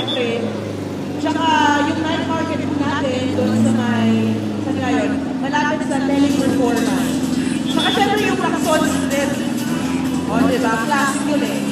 syempre, tsaka yung night market natin doon sa may, sa ngayon, malapit sa Teleperformance. Saka syempre yung Lacson Street. O, diba? Classic yun eh.